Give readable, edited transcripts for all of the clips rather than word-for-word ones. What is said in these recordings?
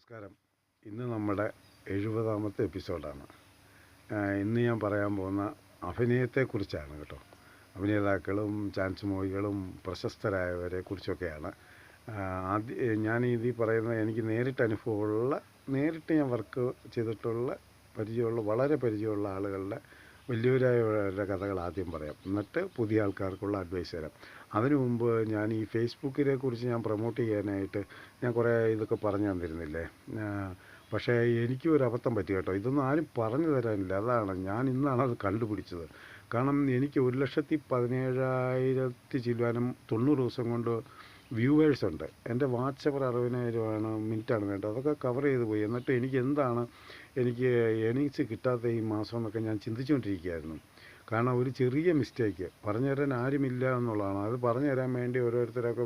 നമസ്കാരം. ഇന്ന് നമ്മുടെ 70ാമത്തെ എപ്പിസോഡാണ്. ഇന്ന് ഞാൻ പറയാൻ പോകുന്ന അഭിനയത്തെക്കുറിച്ചാണ് കേട്ടോ. അഭിനേതാക്കളും ചാൻസ് മൂവികളും പ്രശസ്തരായവരെ കുറിച്ചൊക്കെയാണ്. ഞാനിതിൽ പറയുന്നത് എനിക്ക് നേരിട്ട് ഞാൻ വർക്ക് ചെയ്തിട്ടുള്ള വളരെ പരിചയമുള്ള ആളുകളുടെ വലിയവരായവരുടെ കഥകൾ ആദ്യം പറയാം. എന്നിട്ട് പുതിയ ആൾക്കാർക്കുള്ള അഡ്വൈസ് തരാം. അതിനു മുമ്പ് ഞാൻ ഈ ഫേസ്ബുക്കിനെ കുറിച്ച് ഞാൻ പ്രൊമോട്ട് ചെയ്യാനായിട്ട് ഞാൻ കുറേ ഇതൊക്കെ പറഞ്ഞു തന്നിരുന്നില്ലേ. പക്ഷേ എനിക്കും ഒരു അബദ്ധം പറ്റി കേട്ടോ. ഇതൊന്നും ആരും പറഞ്ഞു തരാനില്ല. ഞാൻ ഇന്നാണ് അത് കണ്ടുപിടിച്ചത്. കാരണം എനിക്ക് 1,17,000 ചില്ലുവാനും 90 ദിവസം കൊണ്ട് വ്യൂവേഴ്സ് ഉണ്ട്. എൻ്റെ വാച്ച് അവർ 60,000 മിനിറ്റാണ് വേണ്ടത്. അതൊക്കെ കവർ ചെയ്ത് പോയി. എന്നിട്ട് എനിക്ക് ഏണിങ്സ് കിട്ടാത്ത ഈ മാസം എന്നൊക്കെ ഞാൻ ചിന്തിച്ചുകൊണ്ടിരിക്കുകയായിരുന്നു. കാരണം ഒരു ചെറിയ മിസ്റ്റേക്ക് പറഞ്ഞു തരാൻ ആരുമില്ല എന്നുള്ളതാണ്. അത് പറഞ്ഞു തരാൻ വേണ്ടി ഓരോരുത്തരൊക്കെ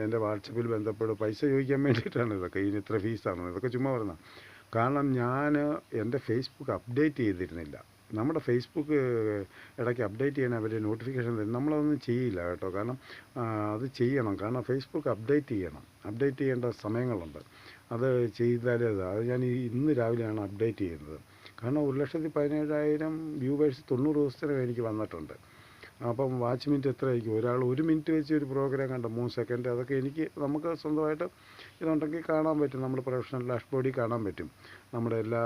എൻ്റെ വാട്സപ്പിൽ ബന്ധപ്പെടും. പൈസ ചോദിക്കാൻ വേണ്ടിയിട്ടാണ് ഇതൊക്കെ. ഇതിന് ഇത്ര ഫീസാണ് ഇതൊക്കെ ചുമ്മാ പറഞ്ഞ. കാരണം ഞാൻ എൻ്റെ ഫേസ്ബുക്ക് അപ്ഡേറ്റ് ചെയ്തിരുന്നില്ല. നമ്മുടെ ഫേസ്ബുക്ക് ഇടയ്ക്ക് അപ്ഡേറ്റ് ചെയ്യാൻ അവർ നോട്ടിഫിക്കേഷൻ തരും. നമ്മളതൊന്നും ചെയ്യില്ല കേട്ടോ. കാരണം അത് ചെയ്യണം. കാരണം ഫേസ്ബുക്ക് അപ്ഡേറ്റ് ചെയ്യേണ്ട സമയങ്ങളുണ്ട്. അത് ചെയ്താലേ അത് ഞാൻ ഇന്ന് രാവിലെയാണ് അപ്ഡേറ്റ് ചെയ്യുന്നത്. കാരണം 1,17,000 വ്യൂവേഴ്സ് 90 ദിവസത്തിനകം എനിക്ക് വന്നിട്ടുണ്ട്. അപ്പം വാച്ച് മിനിറ്റ് എത്രയായിരിക്കും? ഒരാൾ 1 മിനിറ്റ് വെച്ച് ഒരു പ്രോഗ്രാം കണ്ട 3 സെക്കൻഡ്. അതൊക്കെ നമുക്ക് സ്വന്തമായിട്ട് ഇതുണ്ടെങ്കിൽ കാണാൻ പറ്റും. നമ്മൾ പ്രൊഫഷണൽ ഡാഷ്ബോർഡിൽ കാണാൻ പറ്റും നമ്മുടെ എല്ലാ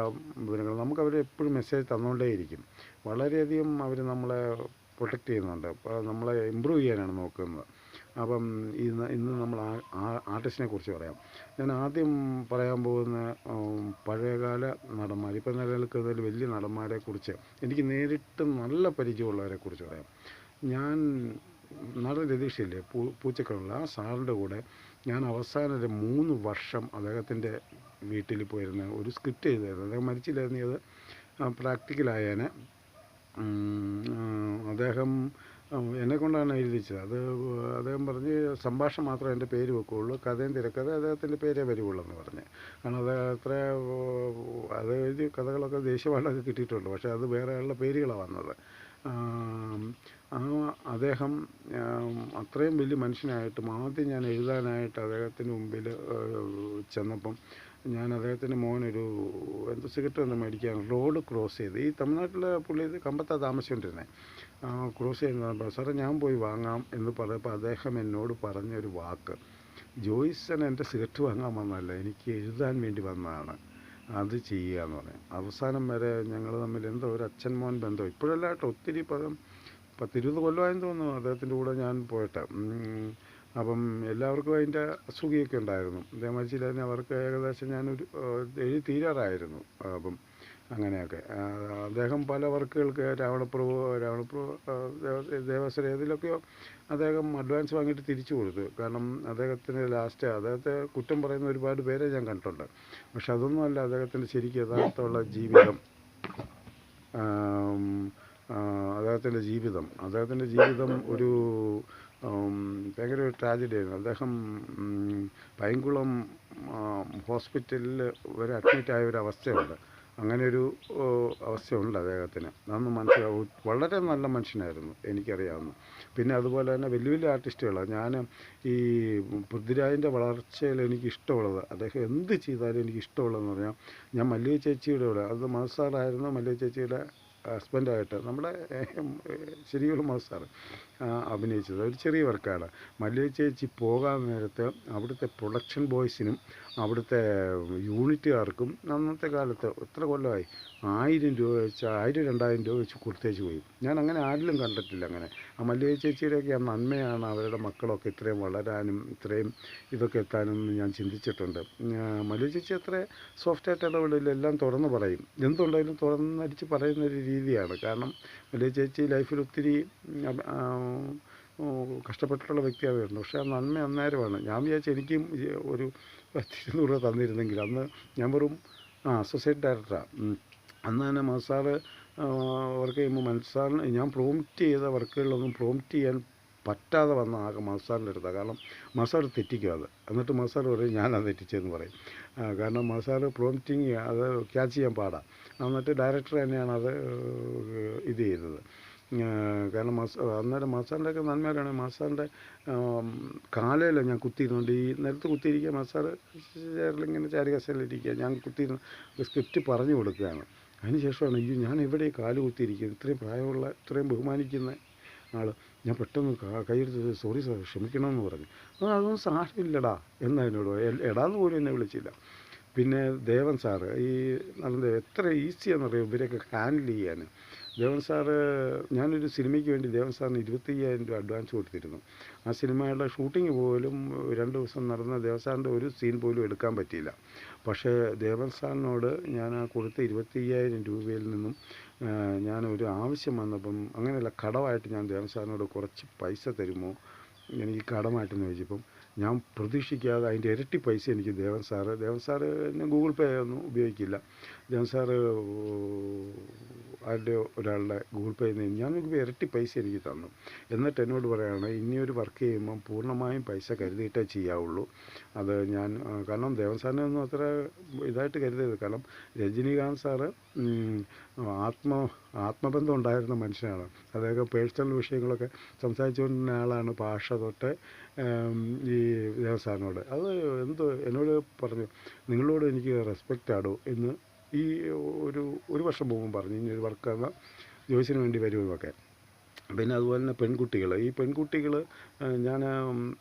വിവരങ്ങളും. നമുക്കവർ എപ്പോഴും മെസ്സേജ് തന്നുകൊണ്ടേയിരിക്കും. വളരെയധികം അവർ നമ്മളെ പ്രൊട്ടക്റ്റ് ചെയ്യുന്നുണ്ട്. അപ്പോൾ നമ്മളെ ഇമ്പ്രൂവ് ചെയ്യാനാണ് നോക്കുന്നത്. അപ്പം ഇന്ന് നമ്മൾ ആർട്ടിസ്റ്റിനെ കുറിച്ച് പറയാം. ഞാൻ ആദ്യം പറയാൻ പോകുന്ന പഴയകാല നടന്മാർ, ഇപ്പം നിലനിൽക്കുന്നതിൽ വലിയ നടന്മാരെ കുറിച്ച് എനിക്ക് നേരിട്ട് നല്ല പരിചയമുള്ളവരെ കുറിച്ച് പറയാം. ഞാൻ നടൻ രതീഷില്ലേ, പൂച്ചക്കളുള്ള ആ സാറിൻ്റെ കൂടെ ഞാൻ അവസാനം 3 വർഷം അദ്ദേഹത്തിൻ്റെ വീട്ടിൽ പോയിരുന്ന ഒരു സ്ക്രിപ്റ്റ് ചെയ്തായിരുന്നു. അദ്ദേഹം മരിച്ചില്ലായിരുന്നു. അത് പ്രാക്ടിക്കലായേനെ. അദ്ദേഹം എന്നെക്കൊണ്ടാണ് എഴുതിച്ചത്. അദ്ദേഹം പറഞ്ഞ് സംഭാഷണം മാത്രമേ എൻ്റെ പേര് വെക്കുകയുള്ളൂ, കഥയും തിരക്കഥ അദ്ദേഹത്തിൻ്റെ പേരേ വരുവുള്ളൂ എന്ന് പറഞ്ഞ്. കാരണം അത് എഴുതിയ കഥകളൊക്കെ ദേശീയവാർഡൊക്കെ കിട്ടിയിട്ടുണ്ട്. പക്ഷേ അത് വേറെ ആളുടെ പേരുകളാണ് വന്നത്. അദ്ദേഹം അത്രയും വലിയ മനുഷ്യനായിട്ടും ആദ്യം ഞാൻ എഴുതാനായിട്ട് അദ്ദേഹത്തിന് മുമ്പിൽ ചെന്നപ്പം ഞാൻ അദ്ദേഹത്തിൻ്റെ മോനൊരു സിഗരറ്റ് ഒന്ന് മേടിക്കാൻ റോഡ് ക്രോസ് ചെയ്ത്, ഈ തമിഴ്നാട്ടിലെ പുള്ളി കമ്പത്താണ് താമസിച്ചുകൊണ്ടിരുന്നത്, ക്രോസ് ചെയ്യുന്ന സാറേ ഞാൻ പോയി വാങ്ങാം എന്ന് പറഞ്ഞപ്പോൾ അദ്ദേഹം എന്നോട് പറഞ്ഞൊരു വാക്ക്, ജോയ്സൺ എൻ്റെ സിഗരറ്റ് വാങ്ങാൻ വന്നതല്ല, എനിക്ക് എഴുതാൻ വേണ്ടി വന്നതാണ്, അത് ചെയ്യുക എന്ന് പറഞ്ഞു. അവസാനം വരെ ഞങ്ങൾ തമ്മിൽ എന്തോ ഒരു അച്ഛൻ മോൻ ബന്ധം. ഇപ്പോഴല്ല കേട്ടോ, ഒത്തിരി 10-20 കൊല്ലമായെന്ന് തോന്നുന്നു അദ്ദേഹത്തിൻ്റെ കൂടെ ഞാൻ പോയിട്ട്. അപ്പം എല്ലാവർക്കും അതിൻ്റെ അസുഖിയൊക്കെ ഉണ്ടായിരുന്നു. അദ്ദേഹം മരിച്ചില്ലായിരുന്നു. അവർക്ക് ഏകദേശം ഞാനൊരു എഴുതി തീരാറായിരുന്നു. അപ്പം അങ്ങനെയൊക്കെ അദ്ദേഹം പല വർക്കുകൾക്ക് രാവണപ്രഭു ദേവസ്വം ഏതിലൊക്കെയോ അദ്ദേഹം അഡ്വാൻസ് വാങ്ങിയിട്ട് തിരിച്ചു കൊടുത്തു. കാരണം അദ്ദേഹത്തെ കുറ്റം പറയുന്ന ഒരുപാട് പേരെ ഞാൻ കണ്ടിട്ടുണ്ട്. പക്ഷെ അതൊന്നുമല്ല അദ്ദേഹത്തിൻ്റെ ശരിക്കും യഥാർത്ഥമുള്ള ജീവിതം. അദ്ദേഹത്തിൻ്റെ ജീവിതം ഒരു ഭയങ്കര ഒരു ട്രാജഡിയായിരുന്നു. അദ്ദേഹം പൈങ്കുളം ഹോസ്പിറ്റലിൽ വരെ അഡ്മിറ്റായ ഒരു അവസ്ഥയുണ്ട്. അങ്ങനെയൊരു അവസ്ഥയുണ്ട് അദ്ദേഹത്തിന്. അതൊന്നും മനസ്സിലാവും. വളരെ നല്ല മനുഷ്യനായിരുന്നു, എനിക്കറിയാവുന്നു. പിന്നെ അതുപോലെ തന്നെ വലിയ വലിയ ആർട്ടിസ്റ്റുകളാണ്. ഞാൻ ഈ പൃഥ്വിരാജിൻ്റെ വളർച്ചയിൽ എനിക്കിഷ്ടമുള്ളത്, അദ്ദേഹം എന്ത് ചെയ്താലും എനിക്കിഷ്ടമുള്ളതെന്ന് പറഞ്ഞാൽ, ഞാൻ മല്ലിക ചേച്ചിയുടെ കൂടെ, അത് മധുസാറായിരുന്നു മല്ലിക ചേച്ചിയുടെ ഹസ്ബൻഡായിട്ട്, നമ്മുടെ ശരിയുള്ള മധുസാറ് അഭിനയിച്ചത്. ഒരു ചെറിയ വർക്കാണ്. മല്ലിക ചേച്ചി പോകാൻ നേരത്ത് അവിടുത്തെ പ്രൊഡക്ഷൻ ബോയ്സിനും അവിടുത്തെ യൂണിറ്റുകാർക്കും അന്നത്തെ കാലത്ത് എത്ര കൊല്ലമായി 1,000 രൂപ വെച്ച് 1,000-2,000 രൂപ വെച്ച് കൊടുത്തേച്ച് പോയി. ഞാൻ അങ്ങനെ ആരിലും കണ്ടിട്ടില്ല. അങ്ങനെ ആ മല്ലിക ചേച്ചിയുടെയൊക്കെ ആ നന്മയാണ് അവരുടെ മക്കളൊക്കെ ഇത്രയും വളരാനും ഇത്രയും ഇതൊക്കെ എത്താനും ഞാൻ ചിന്തിച്ചിട്ടുണ്ട്. മല്ലിക ചേച്ചി അത്ര സോഫ്റ്റായിട്ട് ഇടപെടില്ല, എല്ലാം തുറന്ന് പറയും. എന്തുണ്ടായാലും തുറന്നടിച്ച് പറയുന്നൊരു രീതിയാണ്. കാരണം മല്ലിക ചേച്ചി ലൈഫിൽ ഒത്തിരി കഷ്ടപ്പെട്ടിട്ടുള്ള വ്യക്തിയായിരുന്നു. പക്ഷേ ആ നന്മ അന്നേരമാണ്. ഞാൻ വിചാരിച്ചു എനിക്കും ഒരു 10-20 രൂപ തന്നിരുന്നെങ്കിൽ. അന്ന് ഞാൻ വെറും അസോസിയേറ്റ് ഡയറക്ടറാണ്. അന്ന് തന്നെ മധുസാറ് വർക്ക് ചെയ്യുമ്പോൾ മധുസാറിന് ഞാൻ പ്രോംപ്റ്റ് ചെയ്ത വർക്കുകളിലൊന്നും പ്രോംപ്റ്റ് ചെയ്യാൻ പറ്റാതെ വന്ന ആകെ മധുസാറിൻ്റെ അടുത്താണ്. കാരണം മധുസാർ തെറ്റിക്കും അത്. എന്നിട്ട് മധുസാർ പറയും ഞാനത് തെറ്റിച്ചതെന്ന് പറയും. കാരണം മധുസാർ പ്രോംപ്റ്റിങ് അത് ക്യാച്ച് ചെയ്യാൻ പാടാണ്. എന്നിട്ട് ഡയറക്ടർ തന്നെയാണ് അത് ഇത് ചെയ്തത്. കാരണം അന്നേരം മാസാറിൻ്റെയൊക്കെ നന്മയിലാണ് മാസാറിൻ്റെ കാലയിൽ ഞാൻ കുത്തിയിരുന്നുകൊണ്ട് ഈ നിലത്ത് കുത്തിയിരിക്കുക മാസാറ് ചേറിലിങ്ങനെ ചാരികസയിലിരിക്കുക ഞാൻ കുത്തിയിരുന്ന് സ്ക്രിപ്റ്റ് പറഞ്ഞു കൊടുക്കുകയാണ്. അതിന് ശേഷമാണ് അയ്യോ ഞാൻ എവിടെ കാല് കുത്തിയിരിക്കുന്നത്, ഇത്രയും പ്രായമുള്ള ഇത്രയും ബഹുമാനിക്കുന്ന ആൾ. ഞാൻ പെട്ടെന്ന് കൈയെടുത്ത് സോറി സാർ ക്ഷമിക്കണമെന്ന് പറഞ്ഞു. അതൊന്നും സാരമില്ലടാ എന്നതിനോട് എടാന്ന് പോലും എന്നെ വിളിച്ചില്ല. പിന്നെ ദേവൻ സാറ് ഈ നല്ല എത്ര ഈസിയാണെന്നറിയാം ഇവരെയൊക്കെ ഹാൻഡിൽ ചെയ്യാൻ. ദേവൻ സാറ് ഞാനൊരു സിനിമയ്ക്ക് വേണ്ടി ദേവൻ സാറിന് 25,000 രൂപ അഡ്വാൻസ് കൊടുത്തിരുന്നു. ആ സിനിമയുടെ ഷൂട്ടിങ് പോലും 2 ദിവസം നടന്ന ദേവൻ സാറിൻ്റെ ഒരു സീൻ പോലും എടുക്കാൻ പറ്റിയില്ല. പക്ഷേ ദേവൻ സാറിനോട് ഞാൻ ആ കൊടുത്ത 25,000 രൂപയിൽ നിന്നും ഞാനൊരു ആവശ്യം വന്നപ്പം അങ്ങനെയല്ല കടമായിട്ട് ഞാൻ ദേവൻ സാറിനോട് കുറച്ച് പൈസ തരുമോ എനിക്ക് കടമായിട്ടെന്ന് ചോദിച്ചപ്പം ഞാൻ പ്രതീക്ഷിക്കാതെ അതിൻ്റെ ഇരട്ടി പൈസ എനിക്ക് ദേവൻ സാറ് എന്നെ ഗൂഗിൾ പേ ഒന്നും ഉപയോഗിക്കില്ല. ദേവൻ സാറ് ആരുടെ ഒരാളുടെ ഗൂഗിൾ പേ ഞാനൊരു ഇരട്ടി പൈസ എനിക്ക് തന്നു. എന്നിട്ട് എന്നോട് പറയുകയാണ് ഇനിയൊരു വർക്ക് ചെയ്യുമ്പം പൂർണ്ണമായും പൈസ കരുതിയിട്ടേ ചെയ്യാവുള്ളൂ. അത് ഞാൻ കാരണം ദേവൻ സാറിനെ ഒന്നും അത്ര ഇതായിട്ട് കരുതരുത്. കാരണം രജനീകാന്ത് സാറ് ആത്മബന്ധം ഉണ്ടായിരുന്ന മനുഷ്യനാണ്. അതൊക്കെ പേഴ്സണൽ വിഷയങ്ങളൊക്കെ സംസാരിച്ചുകൊണ്ടിരുന്ന ആളാണ് ഭാഷ തൊട്ട് ഈ ദേവൻ സാറിനോട്. അത് എന്നോട് പറഞ്ഞു നിങ്ങളോട് എനിക്ക് റെസ്പെക്റ്റ് ആടോ എന്ന് ഈ ഒരു വർഷം മുമ്പ് പറഞ്ഞു ഇനി ഒരു വർക്ക് എന്ന ജോയ്സിന് വേണ്ടി വരുമെന്നൊക്കെ. പിന്നെ അതുപോലെ തന്നെ ഈ പെൺകുട്ടികൾ ഞാൻ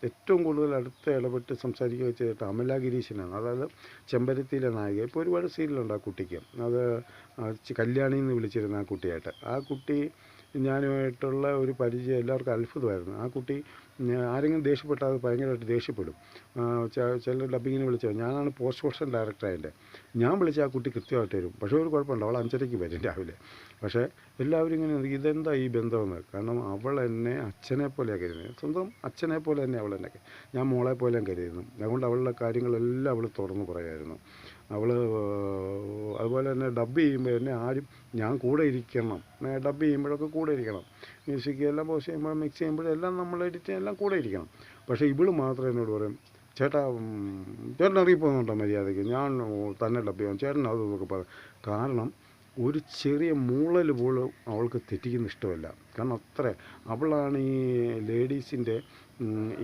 ഏറ്റവും കൂടുതൽ അടുത്ത് ഇടപെട്ട് സംസാരിക്കുകയൊക്കെ ചെയ്തിട്ട് അമല ഗിരീശനാണ്. അതായത് ചെമ്പരത്തിയിലെ നായിക. ഇപ്പോൾ ഒരുപാട് സീരിയലുണ്ട് ആ കുട്ടിക്ക്. അത് കല്യാണി എന്ന് വിളിച്ചിരുന്ന ആ കുട്ടിയായിട്ട്. ആ കുട്ടി ഞാനുമായിട്ടുള്ള ഒരു പരിചയം എല്ലാവർക്കും അത്ഭുതമായിരുന്നു. ആ കുട്ടി ആരെങ്കിലും ദേഷ്യപ്പെട്ടാൽ അത് ഭയങ്കരമായിട്ട് ദേഷ്യപ്പെടും. ചില ഡബ്ബിങ്ങിന് വിളിച്ചാൽ ഞാനാണ് പോസ്റ്റ് പ്രൊഡക്ഷൻ ഡയറക്ടറായതിൻ്റെ. ഞാൻ വിളിച്ച ആ കുട്ടി കൃത്യമായിട്ട് വരും. പക്ഷേ ഒരു കുഴപ്പമുണ്ട്, അവൾ 5:30 വരും രാവിലെ. പക്ഷേ എല്ലാവരും ഇങ്ങനെ ഇതെന്താ ഈ ബന്ധമെന്ന്. കാരണം അവൾ എന്നെ അച്ഛനെ പോലെയാണ് കരുതുന്നത്. സ്വന്തം അച്ഛനെ പോലെ തന്നെ അവൾ എന്നെ, ഞാൻ മോളെ പോലെയും കരുതുന്നു. അതുകൊണ്ട് അവളുടെ കാര്യങ്ങളെല്ലാം അവൾ തുറന്നു പറയുമായിരുന്നു. അവൾ അതുപോലെ തന്നെ ഡബ്ബ് ചെയ്യുമ്പോൾ എന്നെ ഞാൻ കൂടെ ഇരിക്കണം. ഡബ്ബ് ചെയ്യുമ്പോഴൊക്കെ കൂടെ ഇരിക്കണം. മ്യൂസിക് എല്ലാം പോസ്റ്റ് ചെയ്യുമ്പോൾ മിക്സ് ചെയ്യുമ്പോഴെല്ലാം നമ്മൾ എഡിറ്റ് എല്ലാം കൂടെ ഇരിക്കണം. പക്ഷേ ഇവൾ മാത്രം എന്നോട് പറയും ചേട്ടൻ ഇറങ്ങിപ്പോകുന്നുണ്ടോ മര്യാദയ്ക്ക്, ഞാൻ തന്നെ ഡബ്ബ് ചെയ്യാം ചേട്ടൻ അതൊക്കെ പറയും. കാരണം ഒരു ചെറിയ മൂളൽ പോലും അവൾക്ക് തെറ്റിക്കുന്ന ഇഷ്ടമല്ല. കാരണം അത്ര അവളാണ് ഈ ലേഡീസിൻ്റെ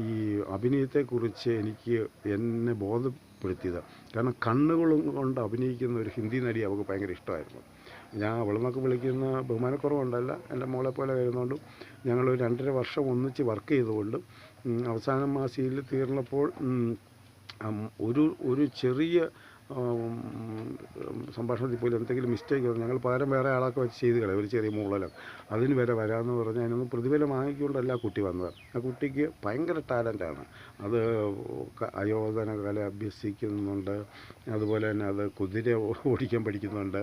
ഈ അഭിനയത്തെക്കുറിച്ച് എന്നെ ബോധപ്പെടുത്തിയത്. കാരണം കണ്ണുകളും കൊണ്ട് അഭിനയിക്കുന്ന ഒരു ഹിന്ദി നടി അവൾക്ക് ഭയങ്കര ഇഷ്ടമായിരുന്നു. ഞാൻ അവളെന്നൊക്കെ വിളിക്കുന്ന ബഹുമാനക്കുറവുണ്ടല്ല, എൻ്റെ മോളെ പോലെ വരുന്നതുകൊണ്ടും ഞങ്ങൾ 2.5 വർഷം ഒന്നിച്ച് വർക്ക് ചെയ്തുകൊണ്ടും അവസാനം ആ സീരിയൽ തീർന്നപ്പോൾ ഒരു ചെറിയ സംഭാഷണത്തിൽ പോലും എന്തെങ്കിലും മിസ്റ്റേക്ക് വന്നു ഞങ്ങൾ പകരം വേറെ ആളൊക്കെ വെച്ച് ചെയ്ത് കളയും. ഒരു ചെറിയ മൂളലം അതിന് വരെ വരാമെന്ന് പറഞ്ഞാൽ അതിനൊന്നും പ്രതിഫലം വാങ്ങിക്കൊണ്ടല്ല ആ കുട്ടി വന്നത്. ആ കുട്ടിക്ക് ഭയങ്കര ടാലൻ്റാണ്. അത് ആയോധന കല അഭ്യസിക്കുന്നുണ്ട്, അതുപോലെ തന്നെ അത് കുതിര ഓടിക്കാൻ പഠിക്കുന്നുണ്ട്.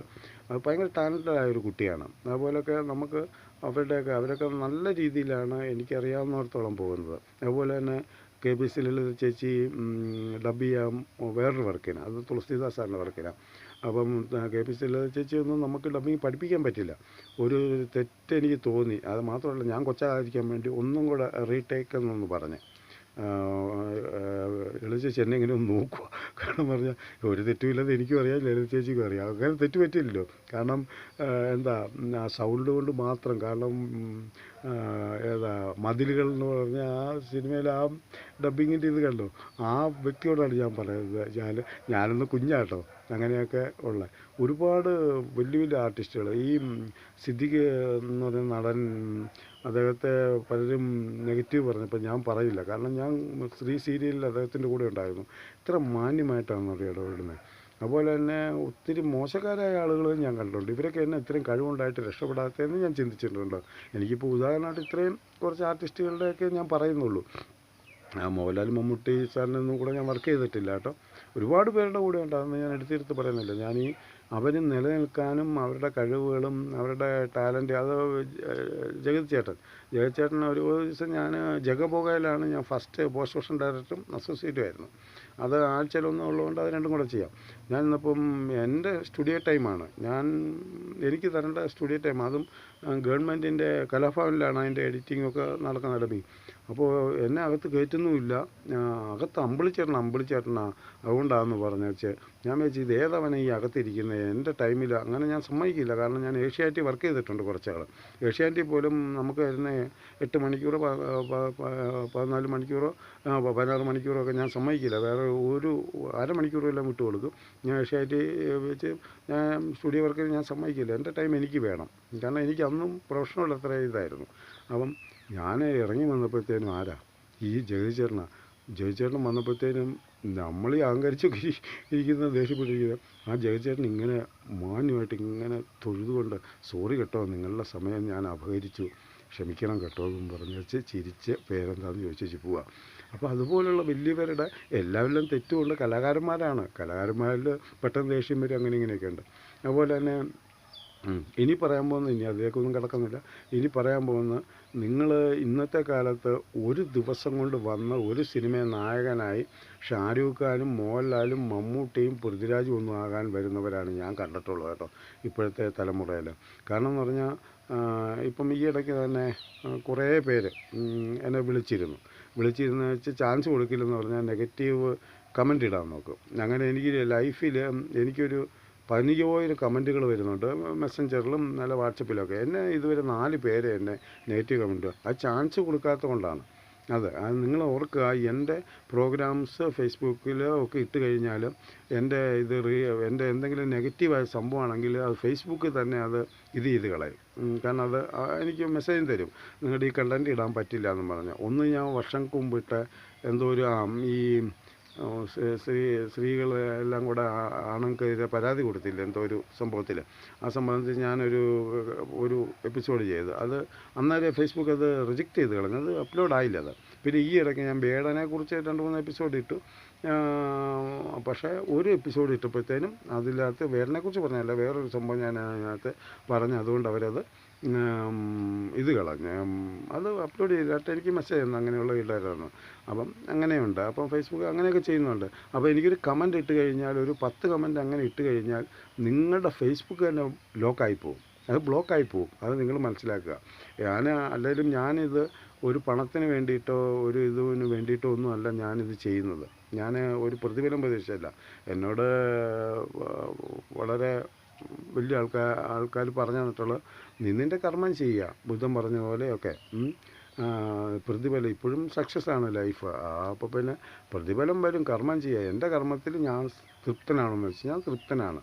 അത് ഭയങ്കര ടാലൻ്റഡായ ഒരു കുട്ടിയാണ്. അതുപോലെയൊക്കെ നമുക്ക് അവരൊക്കെ നല്ല രീതിയിലാണ് എനിക്കറിയാവുന്നിടത്തോളം പോകുന്നത്. അതുപോലെ തന്നെ KBC ലളിത ചേച്ചി ഡബ് ചെയ്യാൻ വേറൊരു വർക്കിന്, അത് തുളസീദാസ് സാറിൻ്റെ വർക്കിനാണ്. അപ്പം KBC ലളിത ചേച്ചിയൊന്നും നമുക്ക് ഡബ്ബിങ് പഠിപ്പിക്കാൻ പറ്റില്ല. ഒരു തെറ്റ് എനിക്ക് തോന്നി. അത് മാത്രമല്ല ഞാൻ കൊച്ചായിരിക്കാൻ വേണ്ടി ഒന്നും കൂടെ റീടേക്ക് എന്നൊന്ന് പറഞ്ഞ് ലളിത ചേച്ചി എന്നെ ഇങ്ങനെ ഒന്ന് നോക്കുക. കാരണം പറഞ്ഞാൽ ഒരു തെറ്റുമില്ലാതെ എനിക്കും അറിയാം ലളിത ചേച്ചിക്കും അറിയാം. അങ്ങനെ തെറ്റ് പറ്റില്ലല്ലോ. കാരണം ആ സൗണ്ട് കൊണ്ട് മാത്രം. കാരണം മതിലുകൾ എന്ന് പറഞ്ഞ ആ സിനിമയിൽ ആ ഡബ്ബിങ്ങിൻ്റെ ഇത് കണ്ടോ, ആ വ്യക്തിയോടാണ് ഞാൻ പറയുന്നത്. ഞാനൊന്ന് കുഞ്ഞാട്ടോ. അങ്ങനെയൊക്കെ ഉള്ള ഒരുപാട് വലിയ വലിയ ആർട്ടിസ്റ്റുകൾ. ഈ സിദ്ദിഖ് എന്ന് പറയുന്ന നടൻ, അദ്ദേഹത്തെ പലരും നെഗറ്റീവ് പറഞ്ഞപ്പോൾ ഞാൻ പറയില്ല. കാരണം ഞാൻ സ്ത്രീ സീരിയലിൽ അദ്ദേഹത്തിൻ്റെ കൂടെ ഉണ്ടായിരുന്നു. ഇത്ര മാന്യമായിട്ടാണ് അവർ ഇടപെടുന്നത്. അതുപോലെ തന്നെ ഒത്തിരി മോശക്കാരായ ആളുകളും ഞാൻ കണ്ടിട്ടുണ്ട്. ഇവരൊക്കെ എന്നെ ഇത്രയും കഴിവുണ്ടായിട്ട് രക്ഷപ്പെടാത്തതെന്ന് ഞാൻ ചിന്തിച്ചിട്ടുണ്ട്. എനിക്കിപ്പോൾ ഉദാഹരണമായിട്ട് ഇത്രയും കുറച്ച് ആർട്ടിസ്റ്റുകളുടെയൊക്കെ ഞാൻ പറയുന്നുള്ളൂ. മോഹൻലാൽ മമ്മൂട്ടി സാറിനൊന്നും കൂടെ ഞാൻ വർക്ക് ചെയ്തിട്ടില്ല കേട്ടോ. ഒരുപാട് പേരുടെ കൂടെ ഉണ്ടാകുന്നത് ഞാൻ എടുത്തെടുത്ത് പറയുന്നില്ല. അവരും നിലനിൽക്കാനും അവരുടെ കഴിവുകളും അവരുടെ ടാലൻറ്റ് അത് ജഗത് ചേട്ടൻ ഒരു ദിവസം ഞാൻ ജഗബോഗയിലാണ് ഞാൻ ഫസ്റ്റ് പോസ്റ്റ് പ്രൊഡക്ഷൻ ഡയറക്ടറും അസോസിയേറ്റും ആയിരുന്നു. അത് ആഴ്ചയിലൊന്നും ഉള്ളതുകൊണ്ട് അത് രണ്ടും കൂടെ ചെയ്യാം. ഞാൻ ഇന്നിപ്പം എൻ്റെ സ്റ്റുഡിയോ ടൈമാണ് എനിക്ക് തരേണ്ട സ്റ്റുഡിയോ ടൈം. അതും ഗവൺമെൻറ്റിൻ്റെ കലാഭവനിലാണ് അതിൻ്റെ എഡിറ്റിങ്ങൊക്കെ നടക്കുന്നത്. അപ്പോൾ എന്നെ അകത്ത് കയറ്റുന്നുമില്ല. അകത്ത് അമ്പിളിച്ചേട്ടനാ അതുകൊണ്ടാണെന്ന് പറഞ്ഞു വെച്ച് ഞാൻ വെച്ച് ഇത് ഏതവനെ ഈ അകത്തിരിക്കുന്നത് എൻ്റെ ടൈമിൽ. അങ്ങനെ ഞാൻ സമ്മതിക്കില്ല. കാരണം ഞാൻ ഏഷ്യാനെറ്റിൽ വർക്ക് ചെയ്തിട്ടുണ്ട് കുറച്ച് ആൾ. ഏഷ്യാനെറ്റിൽ പോലും നമുക്ക് വരുന്ന 8 മണിക്കൂറോ 14 മണിക്കൂറോ 16 മണിക്കൂറോ ഒക്കെ ഞാൻ സമ്മതിക്കില്ല. വേറെ ഒരു അരമണിക്കൂറും എല്ലാം വിട്ടു കൊടുക്കും. ഞാൻ ഏഷ്യാനെറ്റിൽ വെച്ച് ഞാൻ സ്റ്റുഡിയോ വർക്കിൽ ഞാൻ സമ്മതിക്കില്ല. എൻ്റെ ടൈം എനിക്ക് വേണം. കാരണം എനിക്ക് അന്നും പ്രൊഫഷണൽ അത്ര ഇതായിരുന്നു. അപ്പം ഞാൻ ഇറങ്ങി വന്നപ്പോഴത്തേനും ആരാ ഈ ജഗതിച്ചേട്ടൻ വന്നപ്പോഴത്തേനും നമ്മൾ ഈ അഹങ്കരിച്ചൊക്കെ ഇരിക്കുന്ന ദേഷ്യപ്പെട്ടിരിക്കുന്നത് ആ ജഗതിച്ചേട്ടൻ ഇങ്ങനെ മാന്യമായിട്ട് ഇങ്ങനെ തൊഴുതുകൊണ്ട് സോറി കേട്ടോ നിങ്ങളുടെ സമയം ഞാൻ അപഹരിച്ചു, ക്ഷമിക്കണം കേട്ടോ എന്നും പറഞ്ഞ് വെച്ച് ചിരിച്ച് പേരെന്താണെന്ന് ചോദിച്ചു പോവുക. അപ്പോൾ അതുപോലുള്ള വലിയവരുടെ എല്ലാവരിലും തെറ്റുമുണ്ട്. കലാകാരന്മാരിൽ പെട്ടെന്ന് ദേഷ്യം വരും, അങ്ങനെ ഇങ്ങനെയൊക്കെ ഉണ്ട്. അതുപോലെ തന്നെ ഇനി പറയാൻ പോകുന്നത്, ഇനി അതിലേക്കൊന്നും കിടക്കുന്നില്ല, ഇനി പറയാൻ പോകുന്നത് നിങ്ങൾ ഇന്നത്തെ കാലത്ത് ഒരു ദിവസം കൊണ്ട് വന്ന ഒരു സിനിമ നായകനായി ഷാരൂഖ് ഖാനും മോഹൻലാലും മമ്മൂട്ടിയും പൃഥ്വിരാജും ഒന്നും ആകാൻ വരുന്നവരാണ് ഞാൻ കണ്ടിട്ടുള്ളത് കേട്ടോ ഇപ്പോഴത്തെ തലമുറയിൽ. കാരണം എന്ന് പറഞ്ഞാൽ ഇപ്പം ഈ ഇടയ്ക്ക് തന്നെ കുറേ പേര് എന്നെ വിളിച്ചിരുന്നു വെച്ച് ചാൻസ് കൊടുക്കില്ലെന്ന് പറഞ്ഞാൽ നെഗറ്റീവ് കമൻ്റ് ഇടാൻ നോക്കും. അങ്ങനെ എനിക്ക് ലൈഫിൽ എനിക്കൊരു 15 കമൻറ്റുകൾ വരുന്നുണ്ട് മെസ്സഞ്ചറിലും നല്ല വാട്സപ്പിലൊക്കെ. എന്നെ ഇതുവരെ 4 പേര് എന്നെ നെഗറ്റീവ് കമൻറ്റ്, അത് ചാൻസ് കൊടുക്കാത്തത് കൊണ്ടാണ്. അത് നിങ്ങൾ ഓർക്കുക, എൻ്റെ പ്രോഗ്രാംസ് ഫേസ്ബുക്കിൽ ഒക്കെ ഇട്ട് കഴിഞ്ഞാൽ എൻ്റെ എൻ്റെ എന്തെങ്കിലും നെഗറ്റീവായ സംഭവമാണെങ്കിൽ അത് ഫേസ്ബുക്കിൽ തന്നെ അത് ചെയ്ത് കളയും. കാരണം അത് എനിക്ക് മെസ്സേജും തരും, നിങ്ങളുടെ ഈ കണ്ടൻറ്റ് ഇടാൻ പറ്റില്ല എന്നും പറഞ്ഞ്. ഒന്ന് ഞാൻ വർഷങ്ങൾക്ക് മുമ്പിട്ട് എന്തോ ഒരു ഈ സ്ത്രീകൾ എല്ലാം കൂടെ ആണുങ്ങൾക്കെതിരെ പരാതി കൊടുത്തില്ല എന്തോ ഒരു സംഭവത്തിൽ. ആ സംബന്ധിച്ച് ഞാനൊരു എപ്പിസോഡ് ചെയ്തു. അത് അന്നേരം ഫേസ്ബുക്ക് അത് റിജക്റ്റ് ചെയ്ത് കളഞ്ഞു, അത് അപ്ലോഡ് ആയില്ല. അത് പിന്നെ ഈ ഇടയ്ക്ക് ഞാൻ ബേഡനെക്കുറിച്ച് 2-3 എപ്പിസോഡ് ഇട്ടു. പക്ഷേ ഒരു എപ്പിസോഡ് ഇട്ടപ്പോഴത്തേനും അതിനകത്ത് ബേഡനെക്കുറിച്ച് പറഞ്ഞല്ല, വേറൊരു സംഭവം ഞാൻ അതിനകത്ത് പറഞ്ഞു. അതുകൊണ്ട് അവരത് കളഞ്ഞു, അത് അപ്ലോഡ് ചെയ്തിട്ട് എനിക്ക് മെസ്സേജ് തന്നു അങ്ങനെയുള്ള ഇടായിരുന്നു. അപ്പം അങ്ങനെയുണ്ട്. അപ്പം ഫേസ്ബുക്ക് അങ്ങനെയൊക്കെ ചെയ്യുന്നുണ്ട്. അപ്പോൾ എനിക്കൊരു കമൻറ്റ് ഇട്ട് കഴിഞ്ഞാൽ, ഒരു 10 കമൻറ്റ് അങ്ങനെ ഇട്ട് കഴിഞ്ഞാൽ നിങ്ങളുടെ ഫേസ്ബുക്ക് തന്നെ ലോക്കായി പോകും, അത് ബ്ലോക്കായി പോകും. അത് നിങ്ങൾ മനസ്സിലാക്കുക. അല്ലെങ്കിലും ഞാനിത് ഒരു പണത്തിന് വേണ്ടിയിട്ടോ ഒരു ഇതിന് വേണ്ടിയിട്ടോ ഒന്നുമല്ല ഞാനിത് ചെയ്യുന്നത്. ഞാൻ ഒരു പ്രതിഫലം പ്രതീക്ഷിച്ചല്ല. എന്നോട് വളരെ വലിയ ആൾക്കാർ പറഞ്ഞു തന്നിട്ടുള്ളത് നിന്നിൻ്റെ കർമ്മം ചെയ്യുക, ബുദ്ധൻ പറഞ്ഞ പോലെയൊക്കെ. പ്രതിഫലം ഇപ്പോഴും സക്സസ് ആണ് ലൈഫ്. അപ്പോൾ പിന്നെ പ്രതിഫലം വരും, കർമ്മം ചെയ്യുക. എൻ്റെ കർമ്മത്തിൽ ഞാൻ തൃപ്തനാണെന്ന് വെച്ചാൽ ഞാൻ തൃപ്തനാണ്.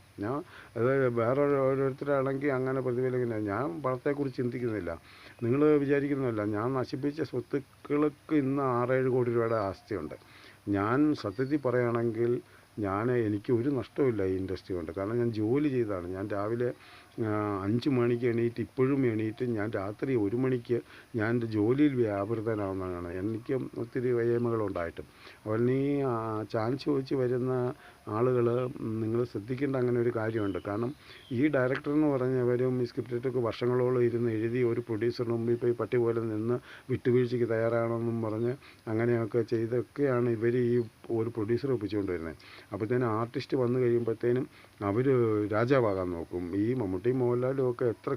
അത് വേറെ ഓരോരുത്തരാണെങ്കിൽ അങ്ങനെ പ്രതിഫലിക്കില്ല. ഞാൻ പണത്തെക്കുറിച്ച് ചിന്തിക്കുന്നില്ല. നിങ്ങൾ വിചാരിക്കുന്നില്ല, ഞാൻ നശിപ്പിച്ച സ്വത്തുക്കൾക്ക് ഇന്ന് 6-7 കോടി രൂപയുടെ ആസ്തിയുണ്ട്. ഞാൻ സത്യത്തിൽ പറയുകയാണെങ്കിൽ എനിക്ക് ഒരു നഷ്ടമില്ല ഈ ഇൻഡസ്ട്രി കൊണ്ട്. കാരണം ഞാൻ ജോലി ചെയ്തതാണ്. ഞാൻ രാവിലെ 5 മണിക്ക് എണീറ്റ് ഇപ്പോഴും എണീറ്റ് ഞാൻ രാത്രി 1 മണിക്ക് ഞാൻ എൻ്റെ ജോലിയിൽ വ്യാപൃതനാവുന്നതാണ്. എനിക്ക് ഒത്തിരി വയ്യായ്മകളുണ്ടായിട്ടും. അതുപോലെ ഈ ചാൻസ് ചോദിച്ച് വരുന്ന ആളുകൾ നിങ്ങൾ ശ്രദ്ധിക്കേണ്ട അങ്ങനെ ഒരു കാര്യമുണ്ട്. കാരണം ഈ ഡയറക്ടർ എന്ന് പറഞ്ഞവരും ഈ സ്ക്രിപ്റ്റൊക്കെ വർഷങ്ങളോളം ഇരുന്ന് എഴുതി ഒരു പ്രൊഡ്യൂസറിന് മുമ്പിൽ പോയി പട്ടി പോലെ നിന്ന് വിട്ടുവീഴ്ചയ്ക്ക് തയ്യാറാണെന്നും പറഞ്ഞ് അങ്ങനെയൊക്കെ ചെയ്തൊക്കെയാണ് ഇവർ ഈ ഒരു പ്രൊഡ്യൂസറെ ഒപ്പിച്ചുകൊണ്ട് വരുന്നത്. അപ്പോഴത്തേനും ആർട്ടിസ്റ്റ് വന്നു കഴിയുമ്പോഴത്തേനും അവർ രാജാവാകാൻ നോക്കും. ഈ മമ്മൂട്ടിയും മോഹൻലാലും ഒക്കെ എത്ര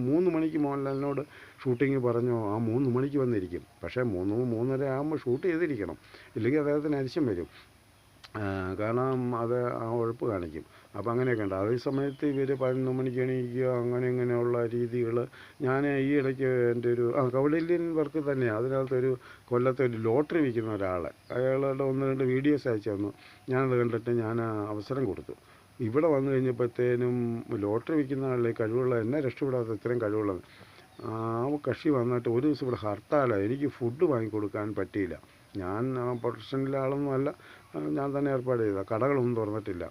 3 മണിക്ക് മോഹൻലാലിനോട് ഷൂട്ടിങ് പറഞ്ഞോ ആ 3 മണിക്ക് വന്നിരിക്കും. പക്ഷേ 3-3:30 ആകുമ്പോൾ ഷൂട്ട് ചെയ്തിരിക്കണം, ഇല്ലെങ്കിൽ അദ്ദേഹത്തിന് അരിശം വരും. കാരണം അത് ആ ഉഴപ്പ് കാണിക്കും. അപ്പോൾ അങ്ങനെയൊക്കെ ഉണ്ട്. അതേ സമയത്ത് ഇവർ 11 മണിക്ക് എണീക്കുക, ഇങ്ങനെയുള്ള രീതികൾ. ഞാൻ ഈ ഇടയ്ക്ക് എൻ്റെ ഒരു കൗടില്യൻ വർക്ക് തന്നെയാണ്. അതിനകത്തൊരു കൊല്ലത്തെ ഒരു ലോട്ടറി വിൽക്കുന്ന ഒരാൾ, അയാളുടെ 1-2 വീഡിയോസ് അയച്ചു തന്നു. ഞാനത് കണ്ടിട്ട് ഞാൻ അവസരം കൊടുത്തു. ഇവിടെ വന്നു കഴിഞ്ഞപ്പോഴത്തേനും ലോട്ടറി വിൽക്കുന്ന ആളെ കഴിവുള്ള, എന്നെ രക്ഷപ്പെടാത്ത ഇത്രയും കഴിവുള്ളത് കക്ഷി വന്നിട്ട് ഒരു ദിവസം ഇവിടെ ഹർത്താലാണ്. എനിക്ക് ഫുഡ് വാങ്ങിക്കൊടുക്കാൻ പറ്റിയില്ല. ഞാൻ പ്രൊഫഷണൽ ആളൊന്നും അല്ല, ഞാൻ തന്നെ ഏർപ്പാട് ചെയ്ത, കടകളൊന്നും തുറന്നിട്ടില്ല.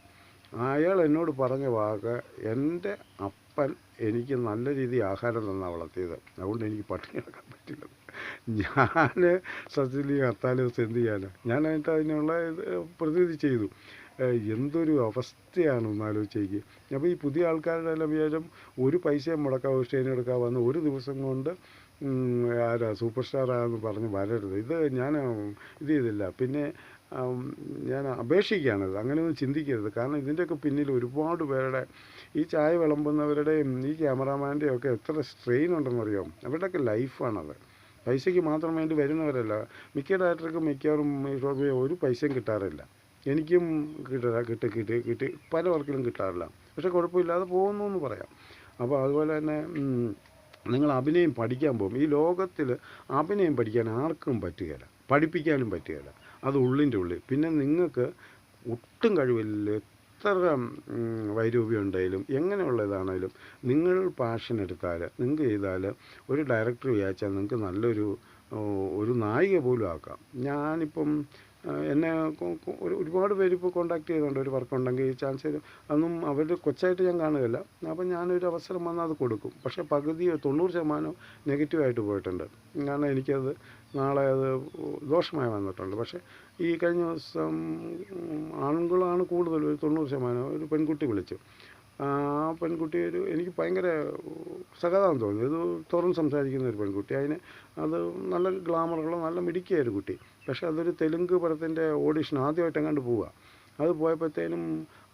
അയാൾ എന്നോട് പറഞ്ഞ വാക്ക്, എൻ്റെ അപ്പൻ എനിക്ക് നല്ല രീതിയിൽ ആഹാരം തന്നാണ് വളർത്തിയത്, അതുകൊണ്ട് എനിക്ക് പട്ടിണി കിടക്കാൻ പറ്റില്ല. ഞാൻ സത്യത്തിൽ ഈ ഹർത്താൽ ദിവസം എന്ത് ചെയ്യാനാണ്? ഞാൻ അതിനുള്ള പ്രതിനിധി ചെയ്തു. എന്തൊരു അവസ്ഥയാണെന്ന് ആലോചിച്ചേക്ക്. അപ്പോൾ ഈ പുതിയ ആൾക്കാരുടെ എല്ലാം വിചാരം ഒരു പൈസയും മുടക്കാതെ സ്റ്റേജിൽ എടുക്കാൻ വന്ന് ഒരു ദിവസം കൊണ്ട് സൂപ്പർ സ്റ്റാറാണെന്ന് പറഞ്ഞ് വരരുത്. ഇത് ഞാൻ ചെയ്തില്ല. പിന്നെ ആം, ഞാൻ അപേക്ഷിക്കുകയാണത്. അങ്ങനെയൊന്നും ചിന്തിക്കരുത്. കാരണം ഇതിൻ്റെയൊക്കെ പിന്നിൽ ഒരുപാട് പേരുടെ ഈ ചായ വിളമ്പുന്നവരുടെയും ഈ ക്യാമറാമാൻ്റെയും ഒക്കെ എത്ര സ്ട്രെയിൻ ഉണ്ടെന്നറിയാം. അവരുടെയൊക്കെ ലൈഫാണത്. പൈസയ്ക്ക് മാത്രം വേണ്ടി വരുന്നവരല്ല. മിക്ക ഡയറക്ടർക്കും മിക്കവാറും ഈ ഷോപ്പിൽ ഒരു പൈസയും കിട്ടാറില്ല. എനിക്കും കിട്ടി പല വർക്കിലും കിട്ടാറില്ല. പക്ഷെ കുഴപ്പമില്ലാതെ പോകുന്നു എന്ന് പറയാം. അപ്പോൾ അതുപോലെ തന്നെ നിങ്ങൾ അഭിനയം പഠിക്കാൻ പോകും. ഈ ലോകത്തിൽ അഭിനയം പഠിക്കാൻ ആർക്കും പറ്റുകയില്ല, പഠിപ്പിക്കാനും പറ്റുകയില്ല. അത് ഉള്ളിൻ്റെ ഉള്ളിൽ. പിന്നെ നിങ്ങൾക്ക് ഒട്ടും കഴിവില്ല, എത്ര വൈരൂപ്യം ഉണ്ടെങ്കിലും എങ്ങനെയുള്ള ഇതാണെങ്കിലും നിങ്ങൾ പാഷൻ എടുത്താൽ നിങ്ങൾക്ക് ചെയ്താൽ ഒരു ഡയറക്ടർ വിചാരിച്ചാൽ നിങ്ങൾക്ക് നല്ലൊരു ഒരു നായിക പോലും ആക്കാം. ഞാനിപ്പം എന്നെ ഒരുപാട് പേര് ഇപ്പോൾ കോൺടാക്ട് ചെയ്തുകൊണ്ട് ഒരു വർക്കുണ്ടെങ്കിൽ ചാൻസ് ചെയ്ത് അതൊന്നും അവർ കൊച്ചായിട്ട് ഞാൻ കാണുകയില്ല. അപ്പം ഞാനൊരു അവസരം വന്നാൽ അത് കൊടുക്കും. പക്ഷേ പകുതി 90% നെഗറ്റീവായിട്ട് പോയിട്ടുണ്ട്. കാരണം എനിക്കത് നാളെ അത് ദോഷമായി വന്നിട്ടുണ്ട്. പക്ഷേ ഈ കഴിഞ്ഞ ദിവസം ആണുങ്ങളാണ് കൂടുതൽ, ഒരു 90%. ഒരു പെൺകുട്ടി വിളിച്ചു. ആ പെൺകുട്ടി എനിക്ക് ഭയങ്കര സഹതാപം തോന്നി. ഇത് തുറന്ന് സംസാരിക്കുന്ന ഒരു പെൺകുട്ടി. അത് നല്ല ഗ്ലാമറുള്ള നല്ല മിടുക്കിയ ഒരു കുട്ടി. പക്ഷേ അതൊരു തെലുങ്ക് പടത്തിൻ്റെ ഓഡിഷൻ ആദ്യമായിട്ട് എങ്ങാണ്ട് പോവുക. അത് പോയപ്പോഴത്തേനും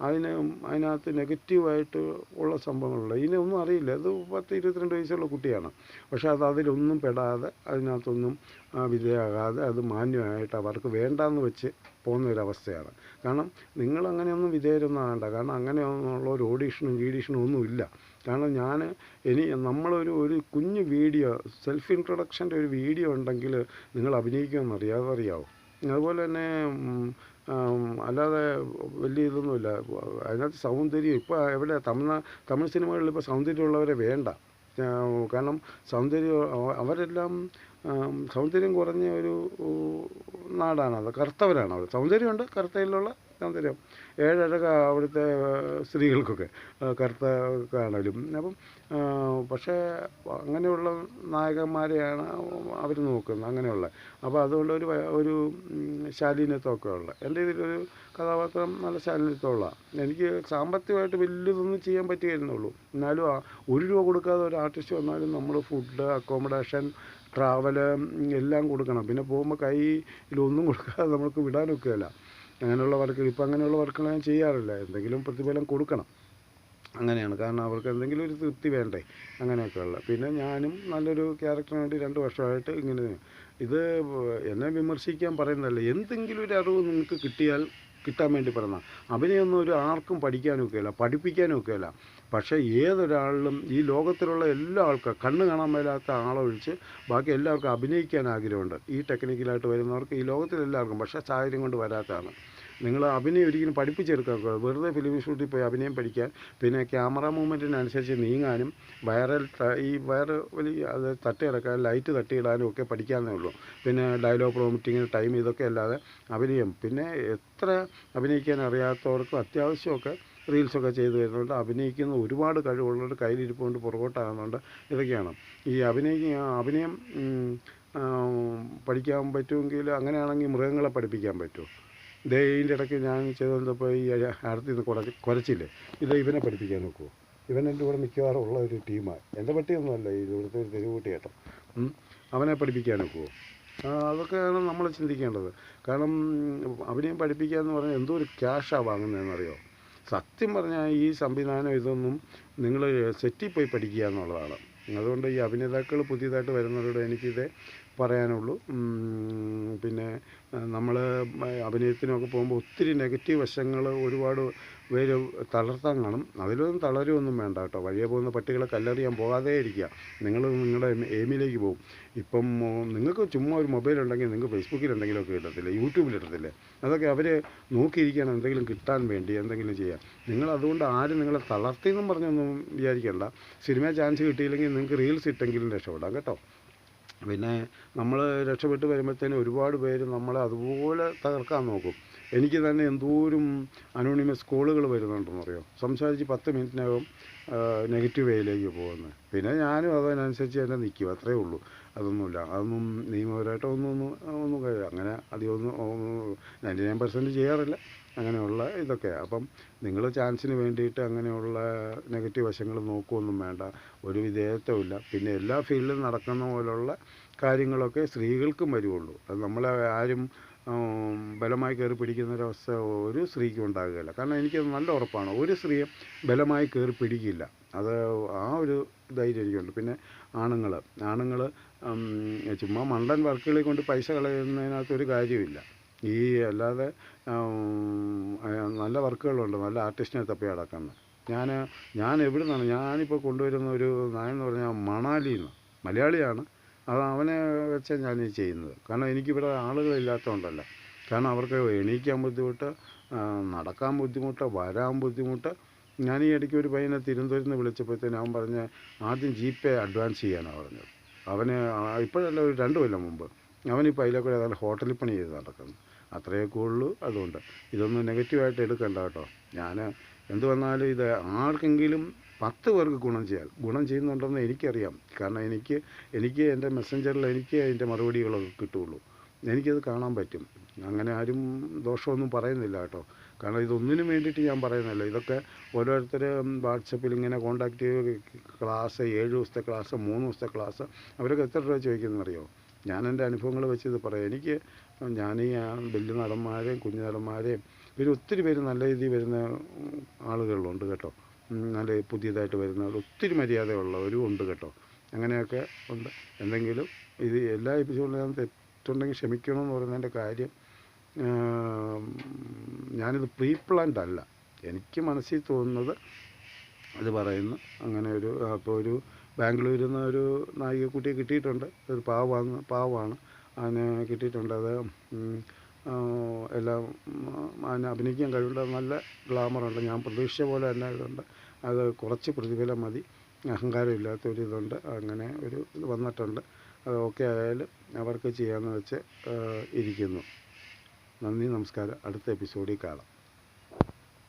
അതിനകത്ത് നെഗറ്റീവായിട്ട് ഉള്ള സംഭവങ്ങളുണ്ട്. ഇതിനൊന്നും അറിയില്ല. അത് 10-22 വയസ്സുള്ള കുട്ടിയാണ്. പക്ഷേ അതിലൊന്നും പെടാതെ അതിനകത്തൊന്നും വിധേയമാകാതെ അത് മാന്യമായിട്ട് അവർക്ക് വേണ്ടാന്ന് വെച്ച് പോകുന്നൊരവസ്ഥയാണ്. കാരണം നിങ്ങളങ്ങനെയൊന്നും വിധേയരൊന്നും ആകണ്ട. കാരണം അങ്ങനെയൊന്നുള്ള ഒരു ഗീഡീഷനും ഒന്നുമില്ല. കാരണം നമ്മളൊരു കുഞ്ഞു വീഡിയോ, സെൽഫ് ഇൻട്രൊഡക്ഷൻ്റെ ഒരു വീഡിയോ ഉണ്ടെങ്കിൽ നിങ്ങൾ അഭിനയിക്കുമെന്ന് അറിയാവും. അതുപോലെ തന്നെ അല്ലാതെ വലിയ ഇതൊന്നുമില്ല. അതിനകത്ത് സൗന്ദര്യം ഇപ്പോൾ എവിടെ തമിഴ് സിനിമകളിൽ ഇപ്പോൾ സൗന്ദര്യമുള്ളവരെ വേണ്ട. കാരണം അവരെല്ലാം സൗന്ദര്യം കുറഞ്ഞ ഒരു നാടാണത്. കറുത്തവരാണത്. സൗന്ദര്യമുണ്ട്, കറുത്തയിലുള്ള സൗന്ദര്യം. ഏഴഴക അവിടുത്തെ സ്ത്രീകൾക്കൊക്കെ കറുത്ത അപ്പം പക്ഷേ അങ്ങനെയുള്ള നായകന്മാരെയാണ് അവർ നോക്കുന്നത്, അങ്ങനെയുള്ള. അപ്പോൾ അതുകൊണ്ട് ഒരു ശാലീനത്വമൊക്കെ ഉള്ള എൻ്റെ ഇതിലൊരു കഥാപാത്രം നല്ല ശാലീനത്വമുള്ള. എനിക്ക് സാമ്പത്തികമായിട്ട് വലിയതൊന്നും ചെയ്യാൻ പറ്റുകയെന്നുള്ളൂ. എന്നാലും ₹1 കൊടുക്കാതെ ഒരു ആർട്ടിസ്റ്റ് വന്നാലും നമ്മൾ ഫുഡ്, അക്കോമഡേഷൻ, ട്രാവല് എല്ലാം കൊടുക്കണം. പിന്നെ പോകുമ്പോൾ കയ്യിലൊന്നും കൊടുക്കാതെ നമുക്ക് വിടാനൊക്കെയല്ല. അങ്ങനെയുള്ള വർക്കുകൾ ഇപ്പം അങ്ങനെയുള്ള വർക്കുകൾ ഞാൻ ചെയ്യാറില്ല. എന്തെങ്കിലും പ്രതിഫലം കൊടുക്കണം. അങ്ങനെയാണ്. കാരണം അവർക്ക് എന്തെങ്കിലും ഒരു തൃപ്തി വേണ്ടേ, അങ്ങനെയൊക്കെയുള്ള. പിന്നെ ഞാനും നല്ലൊരു ക്യാരക്ടറിന് വേണ്ടി 2 വർഷമായിട്ട് ഇങ്ങനെ ഇത് എന്നെ വിമർശിക്കാൻ പറയുന്നതല്ല. എന്തെങ്കിലും ഒരു അറിവ് നിങ്ങൾക്ക് കിട്ടാൻ വേണ്ടി പറഞ്ഞാൽ. അഭിനയമൊന്നും ആർക്കും പഠിക്കാനും ഒക്കെയില്ല, പഠിപ്പിക്കാനും ഒക്കെയില്ല. പക്ഷേ ഏതൊരാളിലും ഈ ലോകത്തിലുള്ള എല്ലാ ആൾക്കാരും, കണ്ണ് കാണാൻ മേലാത്ത ആളൊഴിച്ച് ബാക്കി എല്ലാവർക്കും അഭിനയിക്കാൻ ആഗ്രഹമുണ്ട്. ഈ ടെക്നിക്കലായിട്ട് വരുന്നവർക്ക് ഈ ലോകത്തിലെല്ലാവർക്കും. പക്ഷേ സാഹചര്യം കൊണ്ട് വരാത്തതാണ്. നിങ്ങൾ അഭിനയം ഒരിക്കലും പഠിപ്പിച്ചെടുക്കാൻ വെറുതെ ഫിലിം ഷൂട്ടിൽ പോയി അഭിനയം പഠിക്കാൻ, പിന്നെ ക്യാമറ മൂവ്മെൻറ്റിനനുസരിച്ച് നീങ്ങാനും ഈ വയറ് വലിയ അത് തട്ടിയിറക്കാൻ, ലൈറ്റ് തട്ടിയിടാനും ഒക്കെ പഠിക്കാമെന്നേ ഉള്ളൂ. പിന്നെ ഡയലോഗ് പ്രോംപ്റ്റിങ്, ടൈം, ഇതൊക്കെ അല്ലാതെ അഭിനയം. പിന്നെ എത്ര അഭിനയിക്കാൻ അറിയാത്തവർക്കും അത്യാവശ്യമൊക്കെ റീൽസൊക്കെ ചെയ്തു വരുന്നുണ്ട്. അഭിനയിക്കുന്ന ഒരുപാട് കഴിവുള്ളവർ കയ്യിലിരിപ്പുകൊണ്ട് പുറകോട്ടാകുന്നുണ്ട്. ഇതൊക്കെയാണ് ഈ അഭിനയം പഠിക്കാൻ പറ്റുമെങ്കിൽ. അങ്ങനെയാണെങ്കിൽ മൃഗങ്ങളെ പഠിപ്പിക്കാൻ പറ്റുമോ? ഇതിൻ്റെ ഇടയ്ക്ക് ഞാൻ ചെയ്തുകൊണ്ടപ്പോൾ ഈ അടുത്ത് നിന്ന് കുരച്ചില്ലേ, ഇവനെ പഠിപ്പിക്കാൻ നോക്കുമോ? ഇവൻ എൻ്റെ കൂടെ മിക്കവാറും ഉള്ള ഒരു ടീമാണ്. എൻ്റെ പട്ടിയൊന്നുമല്ല, ഇവിടുത്തെ ഒരു തെരുവുകുട്ടി കേട്ടോ. അവനെ പഠിപ്പിക്കാൻ നോക്കുമോ? അതൊക്കെയാണ് നമ്മൾ ചിന്തിക്കേണ്ടത്. കാരണം അഭിനയം പഠിപ്പിക്കുക എന്ന് പറഞ്ഞാൽ എന്തോ ഒരു ക്യാഷാണ് വാങ്ങുന്നതെന്നറിയോ? സത്യം പറഞ്ഞാൽ ഈ സംവിധാനം ഇതൊന്നും നിങ്ങൾ സെറ്റിൽ പോയി പഠിക്കുക എന്നുള്ളതാണ്. അതുകൊണ്ട് ഈ അഭിനേതാക്കൾ പുതിയതായിട്ട് വരുന്നവരോട് എനിക്കിതേ പറയാനുള്ളൂ. പിന്നെ നമ്മൾ അഭിനയത്തിനൊക്കെ പോകുമ്പോൾ ഒത്തിരി നെഗറ്റീവ് വശങ്ങൾ ഒരുപാട് പേര് തളർത്താൻ കാണും. അതിലൊന്നും തളരുമൊന്നും വേണ്ട കേട്ടോ. വഴിയെ പോകുന്ന പട്ടികളെ കല്ലെറിയാൻ പോകാതെ ഇരിക്കുക. നിങ്ങളുടെ എയിമിലേക്ക് പോകും. ഇപ്പം നിങ്ങൾക്ക് ചുമ്മാ ഒരു മൊബൈൽ ഉണ്ടെങ്കിൽ നിങ്ങൾക്ക് ഫേസ്ബുക്കിൽ എന്തെങ്കിലുമൊക്കെ ഇടത്തില്ലേ, യൂട്യൂബിൽ ഇടത്തില്ലേ? അതൊക്കെ അവർ നോക്കിയിരിക്കുകയാണ് എന്തെങ്കിലും കിട്ടാൻ വേണ്ടി, എന്തെങ്കിലും ചെയ്യാം. അതുകൊണ്ട് ആരും നിങ്ങളെ തളർത്തിയെന്നും പറഞ്ഞൊന്നും വിചാരിക്കേണ്ട. സിനിമ ചാൻസ് കിട്ടിയില്ലെങ്കിൽ നിങ്ങൾക്ക് റീൽസ് ഇട്ടെങ്കിലും രക്ഷപ്പെടാം കേട്ടോ. പിന്നെ നമ്മൾ രക്ഷപ്പെട്ട് വരുമ്പോഴത്തേനും ഒരുപാട് പേര് നമ്മളെ അതുപോലെ തകർക്കാൻ നോക്കും. എനിക്ക് തന്നെ എന്തോരം അനോണിമസ് കോളുകൾ വരുന്നുണ്ടെന്ന് അറിയോ? സംസാരിച്ച് 10 മിനിറ്റിനകം നെഗറ്റീവ് വേയിലേക്ക് പോകുന്നത്. പിന്നെ ഞാനും അതിനനുസരിച്ച് തന്നെ നിൽക്കും, അത്രയേ ഉള്ളൂ. അതൊന്നും നിയമപരമായിട്ടോ ഒന്നും അങ്ങനെ അധികമൊന്നും 99% ചെയ്യാറില്ല അങ്ങനെയുള്ള ഇതൊക്കെ. അപ്പം നിങ്ങൾ ചാൻസിന് വേണ്ടിയിട്ട് അങ്ങനെയുള്ള നെഗറ്റീവ് വശങ്ങൾ നോക്കുകയൊന്നും വേണ്ട. ഒരു വിധേയത്വമില്ല. പിന്നെ എല്ലാ ഫീൽഡിലും നടക്കുന്ന പോലുള്ള കാര്യങ്ങളൊക്കെ സ്ത്രീകൾക്കും വരുള്ളൂ. അത് നമ്മളെ ആരും ബലമായി കയറി പിടിക്കുന്നൊരവസ്ഥ ഒരു സ്ത്രീക്കും ഉണ്ടാകുകയില്ല. കാരണം എനിക്കത് നല്ല ഉറപ്പാണ്, ഒരു സ്ത്രീയെ ബലമായി കയറി പിടിക്കില്ല. അത് ആ ഒരു ധൈര്യം എനിക്കുണ്ട്. പിന്നെ ആണുങ്ങൾ ചുമ്മാ മണ്ടൻ വർക്കുകളിൽ കൊണ്ട് പൈസ കളയുന്നതിനകത്തൊരു കാര്യമില്ല. ഈ അല്ലാതെ നല്ല വർക്കുകളുണ്ട്, നല്ല ആർട്ടിസ്റ്റിനെ തപ്പി നടക്കുന്നത്. ഞാൻ എവിടെ നിന്നാണ് ഞാനിപ്പോൾ കൊണ്ടുവരുന്ന ഒരു നായെന്ന് പറഞ്ഞാൽ മണാലിയിൽ നിന്ന്, മലയാളിയാണ്. അത് അവനെ വെച്ചാണ് ഞാൻ ഈ ചെയ്യുന്നത്. കാരണം എനിക്കിവിടെ ആളുകളില്ലാത്തതുകൊണ്ടല്ല. കാരണം അവർക്ക് എണീക്കാൻ ബുദ്ധിമുട്ട്, നടക്കാൻ ബുദ്ധിമുട്ട്, വരാൻ ബുദ്ധിമുട്ട്. ഞാൻ ഈ ഇടയ്ക്ക് ഒരു പയ്യനെ തിരുവനന്തപുരത്ത് നിന്ന് വിളിച്ചപ്പോഴത്തേന് അവൻ പറഞ്ഞ് ആദ്യം GPay അഡ്വാൻസ് ചെയ്യാനാണ് പറഞ്ഞത്. അവന് ഇപ്പോഴല്ല, ഒരു 2 കൊല്ലം മുമ്പ് അവനിപ്പോൾ അതിലൊക്കെ ഏതാണ്ട് ഹോട്ടലിൽ പണി ചെയ്ത് നടക്കുന്നു. അത്രയൊക്കെ ഉള്ളൂ. അതുകൊണ്ട് ഇതൊന്നും നെഗറ്റീവായിട്ട് എടുക്കണ്ട കേട്ടോ. ഞാൻ എന്ത് വന്നാലും ഇത് ആർക്കെങ്കിലും 10 പേർക്ക് ഗുണം ചെയ്യുന്നുണ്ടെന്ന് എനിക്കറിയാം. കാരണം എനിക്ക് എൻ്റെ മെസ്സഞ്ചറിൽ എനിക്ക് അതിൻ്റെ മറുപടികളൊക്കെ കിട്ടുകയുള്ളൂ. എനിക്കത് കാണാൻ പറ്റും. അങ്ങനെ ആരും ദോഷമൊന്നും പറയുന്നില്ല കേട്ടോ. കാരണം ഇതൊന്നിനും വേണ്ടിയിട്ട് ഞാൻ പറയുന്നില്ല. ഇതൊക്കെ ഓരോരുത്തർ വാട്സപ്പിൽ ഇങ്ങനെ കോണ്ടാക്ട് ചെയ്ത് ക്ലാസ് 7 ദിവസത്തെ ക്ലാസ്, 3 ദിവസത്തെ ക്ലാസ്, അവരൊക്കെ എത്ര രൂപ ചോദിക്കുന്നതെന്നറിയോ? ഞാൻ എൻ്റെ അനുഭവങ്ങൾ വെച്ച് ഇത് പറയാം. ഞാൻ ഈ വലിയ നടന്മാരെയും കുഞ്ഞു നടന്മാരെയും പിന്നെ ഒത്തിരി പേര് നല്ല രീതിയിൽ വരുന്ന ആളുകളുണ്ട് കേട്ടോ. നല്ല പുതിയതായിട്ട് വരുന്നവർ, ഒത്തിരി മര്യാദയുള്ളവരും ഉണ്ട് കേട്ടോ. അങ്ങനെയൊക്കെ ഉണ്ട്. എന്തെങ്കിലും ഇത് എല്ലാ എപ്പിസോഡിലും ഞാൻ തെറ്റുണ്ടെങ്കിൽ ക്ഷമിക്കണമെന്ന് പറയുന്നതിൻ്റെ കാര്യം, ഞാനിത് പ്രീ പ്ലാൻഡ് അല്ല. എനിക്ക് മനസ്സിൽ തോന്നുന്നത് അത് പറയുന്നു. അങ്ങനെ അപ്പോൾ ഒരു ബാംഗ്ലൂരിൽ നിന്ന് ഒരു നായികക്കുട്ടിയെ കിട്ടിയിട്ടുണ്ട്. ഒരു പാവമാണ് അതിനെ കിട്ടിയിട്ടുണ്ട്. അത് എല്ലാം അതിനെ അഭിനയിക്കാൻ കഴിവുണ്ട്. നല്ല ഗ്ലാമറുണ്ട്. ഞാൻ പ്രതീക്ഷിച്ച പോലെ തന്നെ ഇതുണ്ട്. അത് കുറച്ച് പ്രതിഫലം മതി. അഹങ്കാരം ഇല്ലാത്തൊരിതുണ്ട്. അങ്ങനെ ഒരു ഇത് വന്നിട്ടുണ്ട്. അത് ഓക്കെ ആയാലും അവർക്ക് ചെയ്യാമെന്ന് വെച്ച് ഇരിക്കുന്നു. നന്ദി, നമസ്കാരം. അടുത്ത എപ്പിസോഡിൽ കാണാം.